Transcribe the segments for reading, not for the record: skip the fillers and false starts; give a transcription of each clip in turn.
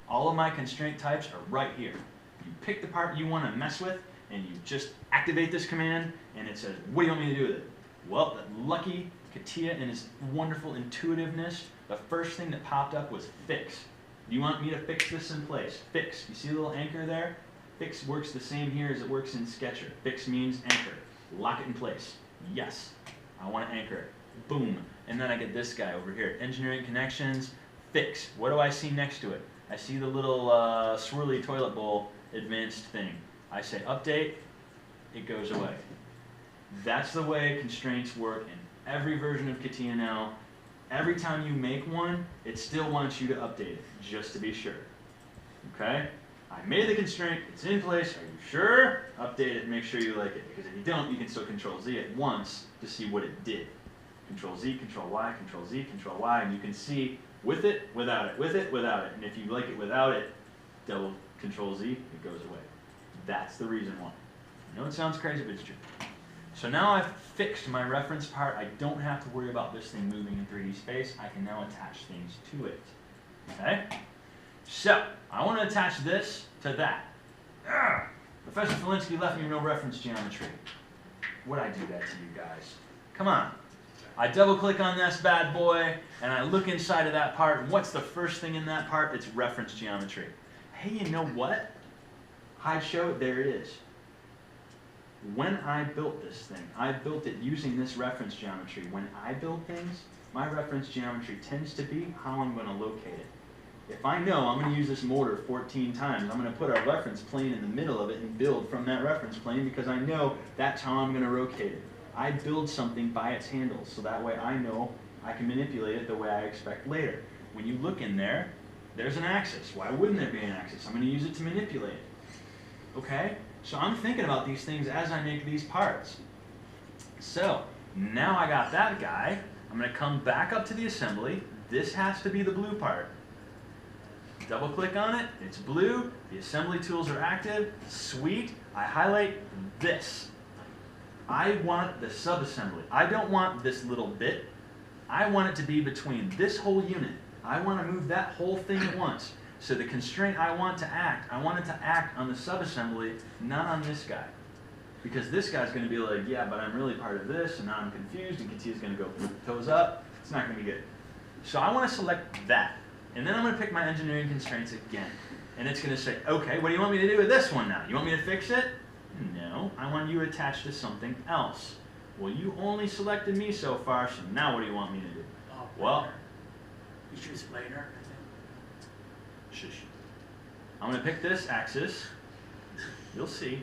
All of my constraint types are right here. You pick the part you want to mess with, and you just activate this command, and it says, what do you want me to do with it? Well, that lucky Catia and his wonderful intuitiveness, the first thing that popped up was fix. Do you want me to fix this in place? Fix. You see the little anchor there? Fix works the same here as it works in Sketcher. Fix means anchor. Lock it in place. Yes, I want to anchor it. Boom. And then I get this guy over here. Engineering connections, fix. What do I see next to it? I see the little swirly toilet bowl advanced thing. I say update, it goes away. That's the way constraints work in every version of Catia now. Every time you make one, it still wants you to update it, just to be sure. Okay? I made the constraint, it's in place, are you sure? Update it, make sure you like it. Because if you don't, you can still Control Z it once to see what it did. Control Z, Control Y, Control Z, Control Y, and you can see with it, without it, with it, without it. And if you like it without it, double Control Z, it goes away. That's the reason why. I know it sounds crazy, but it's true. So now I've fixed my reference part. I don't have to worry about this thing moving in 3D space. I can now attach things to it. Okay? So, I want to attach this to that. Ugh. Professor Felinsky left me no reference geometry. Would I do that to you guys? Come on. I double click on this bad boy, and I look inside of that part, and what's the first thing in that part? It's reference geometry. Hey, you know what? Hide show, there it is. When I built this thing, I built it using this reference geometry. When I build things, my reference geometry tends to be how I'm going to locate it. If I know I'm going to use this mortar 14 times, I'm going to put a reference plane in the middle of it and build from that reference plane because I know that's how I'm going to rotate it. I build something by its handles, so that way I know I can manipulate it the way I expect later. When you look in there, there's an axis. Why wouldn't there be an axis? I'm going to use it to manipulate it. Okay? So I'm thinking about these things as I make these parts. So, now I got that guy. I'm going to come back up to the assembly. This has to be the blue part. Double click on it, it's blue, the assembly tools are active, sweet. I highlight this. I want the subassembly. I don't want this little bit. I want it to be between this whole unit. I want to move that whole thing at once. So the constraint I want it to act on the subassembly, not on this guy. Because this guy's going to be like, yeah, but I'm really part of this, and now I'm confused, and Catia's going to go toes up. It's not going to be good. So I want to select that. And then I'm going to pick my engineering constraints again. And it's going to say, okay, what do you want me to do with this one now? You want me to fix it? No, I want you attached to something else. Well, you only selected me so far, so now what do you want me to do? Oh, well, you choose planar. Shush. I'm going to pick this axis. You'll see.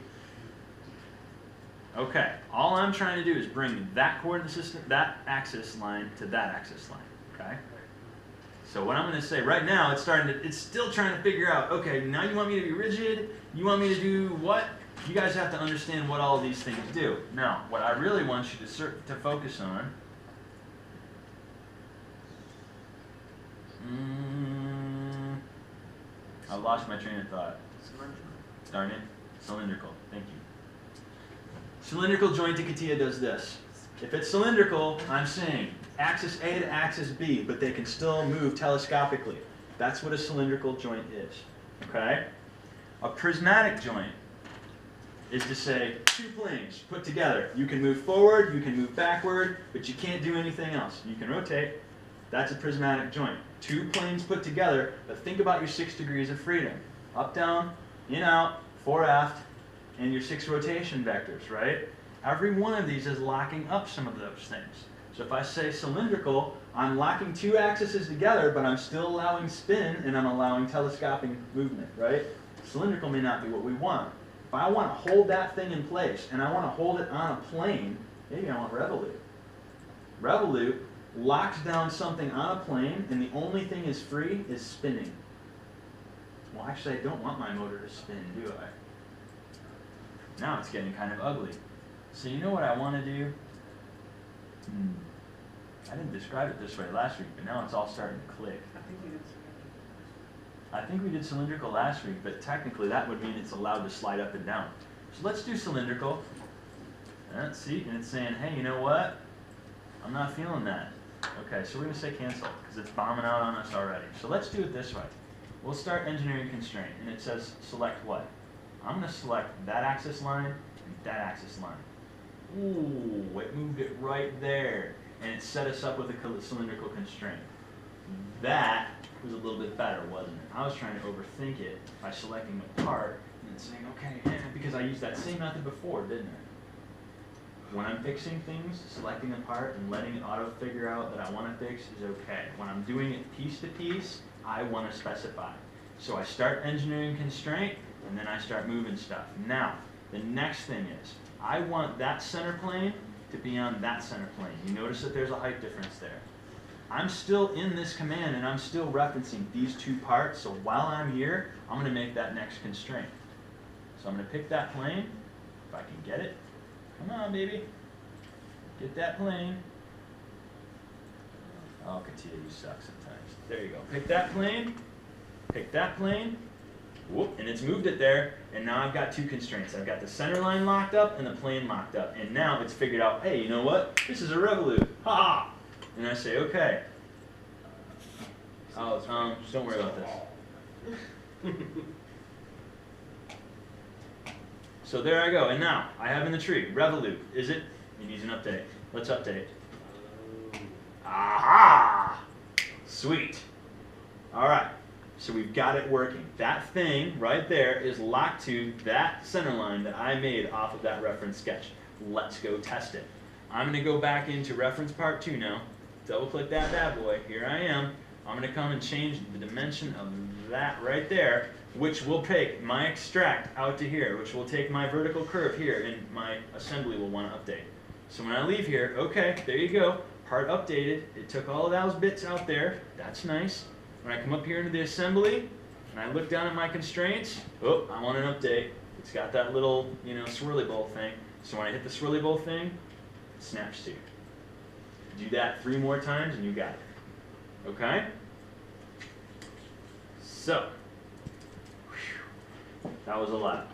Okay, all I'm trying to do is bring that coordinate system, that axis line to that axis line. Okay? So what I'm going to say right now, it's still trying to figure out, okay, now you want me to be rigid? You want me to do what? You guys have to understand what all of these things do. Now, what I really want you to focus on, I lost my train of thought. Darn it. Cylindrical. Thank you. Cylindrical joint to Catia does this. If it's cylindrical, I'm saying axis A to axis B, but they can still move telescopically. That's what a cylindrical joint is. Okay? A prismatic joint is to say two planes put together. You can move forward, you can move backward, but you can't do anything else. You can rotate. That's a prismatic joint. Two planes put together, but think about your 6 degrees of freedom. Up, down, in, out, fore, aft, and your 6 rotation vectors, right? Every one of these is locking up some of those things. So if I say cylindrical, I'm locking two axes together, but I'm still allowing spin and I'm allowing telescoping movement, right? Cylindrical may not be what we want. If I want to hold that thing in place and I want to hold it on a plane, maybe I want revolute. Revolute locks down something on a plane and the only thing is free is spinning. Well, actually, I don't want my motor to spin, do I? Now it's getting kind of ugly. So you know what I want to do? I didn't describe it this way last week, but now it's all starting to click. I think we did cylindrical last week, but technically that would mean it's allowed to slide up and down. So let's do cylindrical. Let's see, and it's saying, hey, you know what? I'm not feeling that. Okay, so we're going to say cancel, because it's bombing out on us already. So let's do it this way. we'll start engineering constraint, and it says select what? I'm going to select that axis line and that axis line. Ooh, it moved it right there, and it set us up with a cylindrical constraint. That was a little bit better, wasn't it? I was trying to overthink it by selecting a part and then saying, okay, because I used that same method before, didn't I? When I'm fixing things, selecting a part and letting it auto figure out that I want to fix is okay. When I'm doing it piece to piece, I want to specify. So I start engineering constraint, and then I start moving stuff. Now, the next thing is, I want that center plane to be on that center plane. You notice that there's a height difference there. I'm still in this command, and I'm still referencing these two parts, so while I'm here, I'm going to make that next constraint. So I'm going to pick that plane, if I can get it. Come on, baby. Get that plane. Oh, Catia, you suck sometimes. There you go. Pick that plane. Pick that plane. Whoop, and it's moved it there, and now I've got two constraints. I've got the center line locked up and the plane locked up, and now it's figured out, hey, you know what? This is a revolute. Ha ha! And I say, okay. Oh, don't worry about this. So there I go, and now I have in the tree, revolute. Is it? It needs an update. Let's update. Aha! Sweet. All right, so we've got it working. That thing right there is locked to that center line that I made off of that reference sketch. Let's go test it. I'm going to go back into reference part 2 now. Double click that bad boy. Here I am. I'm going to come and change the dimension of that right there, which will take my extract out to here, which will take my vertical curve here, and my assembly will want to update. So when I leave here, okay, there you go. Part updated. It took all of those bits out there. That's nice. When I come up here into the assembly, and I look down at my constraints, oh, I want an update. It's got that little, swirly bowl thing. So when I hit the swirly bowl thing, it snaps to. Do that 3 more times and you got it. Okay? So, that was a lot.